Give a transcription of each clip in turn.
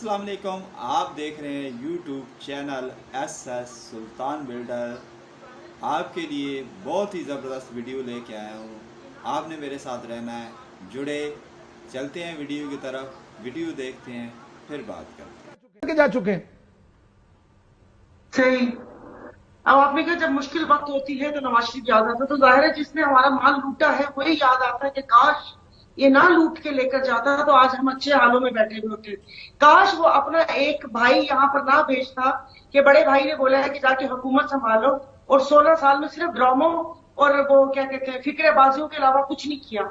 अस्सलाम वालेकुम, आप देख रहे हैं यूट्यूब चैनल SS सुल्तान बिल्डर। आपके लिए बहुत ही ज़बरदस्त वीडियो लेके आया हूँ। आपने मेरे साथ रहना है, जुड़े। चलते हैं वीडियो की तरफ, वीडियो देखते हैं, फिर बात करते हैं। जा चुके हैं। सही। अब आपने कहा जब मुश्किल वक्त होती है तो नवाज शरीफ याद आता है, तो जाहिर है जिसने हमारा माल लूटा है वही याद आता है कि काश ये ना लूट के लेकर जाता तो आज हम अच्छे हालों में बैठे हुए होते। काश वो अपना एक भाई यहाँ पर ना भेजता कि बड़े भाई ने बोला है कि जाके हुकूमत संभालो, और 16 साल में सिर्फ ड्रामों और वो क्या कहते हैं फिक्रेबाजियों के अलावा कुछ नहीं किया।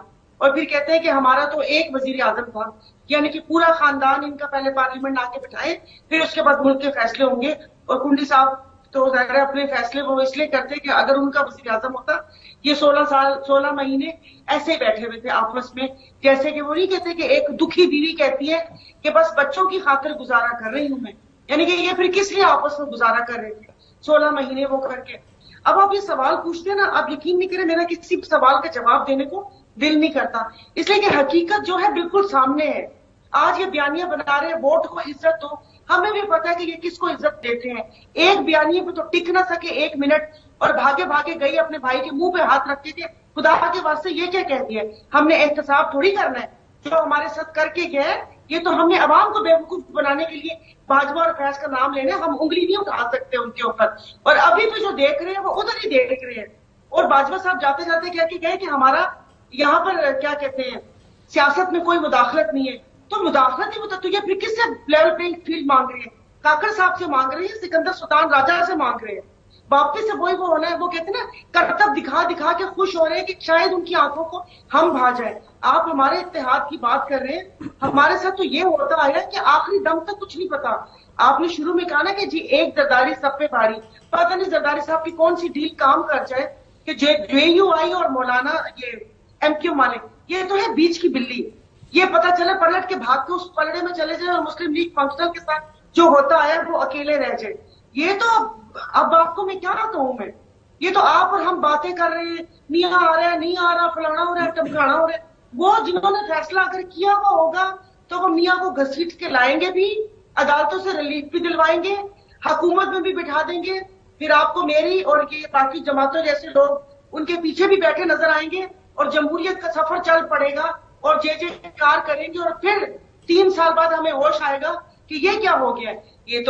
और फिर कहते हैं कि हमारा तो एक वजीर आजम था, यानी कि पूरा खानदान इनका पहले पार्लियामेंट आके बिठाए, फिर उसके बाद मुल्क के फैसले होंगे। और कुंडी साहब तो ज़ाहिर है अपने फैसले वो इसलिए करते कि अगर उनका वज़ीर आज़म होता, ये 16 महीने ऐसे बैठे हुए थे आपस में, जैसे कि वो नहीं कहते कि एक दुखी बीवी कहती है कि बस बच्चों की खातिर गुजारा कर रही हूं मैं, यानी कि ये फिर किस लिए आपस में गुजारा कर रहे थे 16 महीने वो करके। अब आप ये सवाल पूछते हैं ना, आप यकीन नहीं करें मेरा किसी सवाल का जवाब देने को दिल नहीं करता, इसलिए कि हकीकत जो है बिल्कुल सामने है। आज ये बयानियां बना रहे हैं वोट को इज्जत दो, हमें भी पता है कि ये किसको इज्जत देते हैं। एक बयानिए पे तो टिक ना सके 1 मिनट, और भागे भागे गई अपने भाई के मुंह पे हाथ रखते थे, खुदा के वास्ते ये क्या कह दिया, हमने एहतसाब थोड़ी करना है। जो हमारे साथ करके गए ये तो हमने अवाम को बेवकूफ बनाने के लिए बाजवा और फैज का नाम लेने, हम उंगली नहीं उठा सकते उनके ऊपर। और अभी भी जो देख रहे हैं वो उधर ही देख रहे हैं। और बाजवा साहब जाते जाते कह के गए कि हमारा यहाँ पर क्या कहते हैं सियासत में कोई मुदाखलत नहीं है। तो मुदाखलत नहीं होता तो ये फिर किससे लेवल प्लेइंग फील्ड मांग रही है? काकर साहब से मांग रही है, सिकंदर सुल्तान राजा से मांग रहे हैं। वापिस से वही वो होना है, वो कहते हैं ना करतब दिखा दिखा के खुश हो रहे हैं कि शायद उनकी आंखों को हम भा जाए। आप हमारे इत्तेहाद की बात कर रहे हैं, हमारे साथ तो ये होता आया कि आखिरी दम तक कुछ नहीं पता। आपने शुरू में कहा ना कि जी एक जरदारी सब पे भारी, पता नहीं जरदारी साहब की कौन सी डील काम कर जाए कि JUI और मौलाना ये MQ मालिक, ये तो है बीच की बिल्ली। ये पता चले पलट के भाग के उस पलड़े में चले जाए और मुस्लिम लीग फंक्शनल के साथ जो होता है वो अकेले रह जाए। ये तो अब आपको मैं क्या कहूं मैं, ये तो आप और हम बातें कर रहे हैं, नहीं आ रहा है, नहीं आ रहा, फलाना हो रहा है, टमकाना हो रहा है। वो जिन्होंने फैसला अगर किया वो होगा तो वो मियाँ को घसीट के लाएंगे भी, अदालतों से रिलीफ भी दिलवाएंगे, हुकूमत में भी बिठा देंगे। फिर आपको मेरी और ये बाकी जमातों जैसे लोग उनके पीछे भी बैठे नजर आएंगे और जमहूरियत का सफर चल पड़ेगा और जयकार करेंगे। और फिर 3 साल बाद हमें होश आएगा कि ये क्या हो गया, ये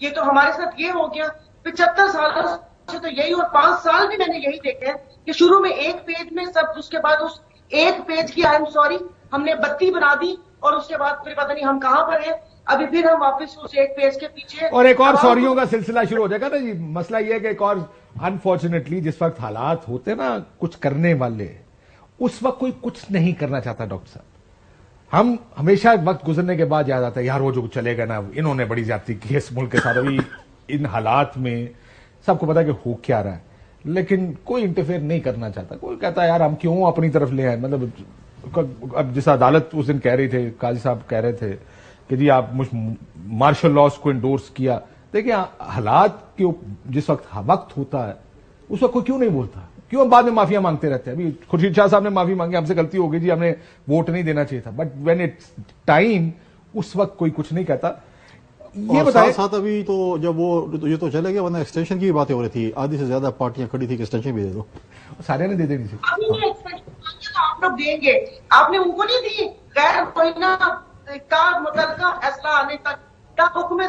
तो हमारे साथ ये हो गया। 75 सालों से तो यही, और 5 साल भी मैंने यही देखे हैं कि शुरू में एक पेज में सब, उसके बाद उस एक पेज की आई एम सॉरी हमने 32 बना दी, और उसके बाद फिर पता नहीं हम कहां पर हैं। अभी फिर हम वापस उस एक पेज के पीछे और एक और सॉरियों का सिलसिला शुरू हो जाएगा ना जी। मसला ये है कि एक और अनफॉर्चुनेटली जिस वक्त हालात होते ना कुछ करने वाले, उस वक्त कोई कुछ नहीं करना चाहता। डॉक्टर साहब, हम हमेशा वक्त गुजरने के बाद याद आता है यार वो जो चलेगा ना, इन्होंने बड़ी ज्यादती की है इस मुल्क के साथ। अभी इन हालात में सबको पता है कि हो क्या रहा है, लेकिन कोई इंटरफेयर नहीं करना चाहता। कोई कहता है यार हम क्यों अपनी तरफ ले आए। मतलब अब जिस अदालत उस दिन कह रही थे, काजी साहब कह रहे थे कि जी आप मार्शल लॉस को इंडोर्स किया। देखिए हालात के जिस वक्त होता है उस वक्त कोई क्यों नहीं बोलता, क्यों हम बाद में माफिया मांगते रहते हैं। अभी खुर्शीद शाह साहब ने माफी मांगी, हमसे गलती हो गई जी, हमने वोट नहीं देना चाहिए था, बट व्हेन इट्स टाइम उस वक्त कोई कुछ नहीं कहता। ये बताएं साथ अभी तो जब वो ये तो चले गया, वरना एक्सटेंशन की भी बातें हो रही थी, आधी से ज्यादा पार्टियां खड़ी थी कि एक्सटेंशन भी दे दो। सारे ने दे देनी चाहिए। आप लोग देंगे, आपने उनको नहीं दी गैर महीना का मुतलका फैसला आने तक का हुक्म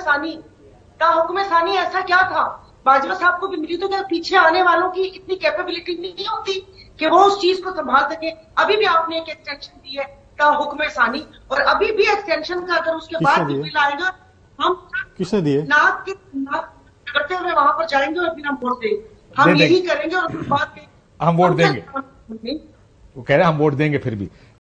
सानी ऐसा क्या था? बाजवा साहब को भी मिली तो क्या पीछे आने वालों की इतनी कैपेबिलिटी नहीं होती कि वो उस चीज को संभाल सके? अभी भी आपने एक एक्सटेंशन दी है का हुक्म सानी, और अभी भी एक्सटेंशन का अगर उसके बाद बिल आएगा हम किसने दिए नाक करते हुए वहां पर जाएंगे और फिर हम वोट देंगे, हम यही करेंगे। और बाद हम वोट देंगे, वो कह रहे हैं हम वोट देंगे फिर भी।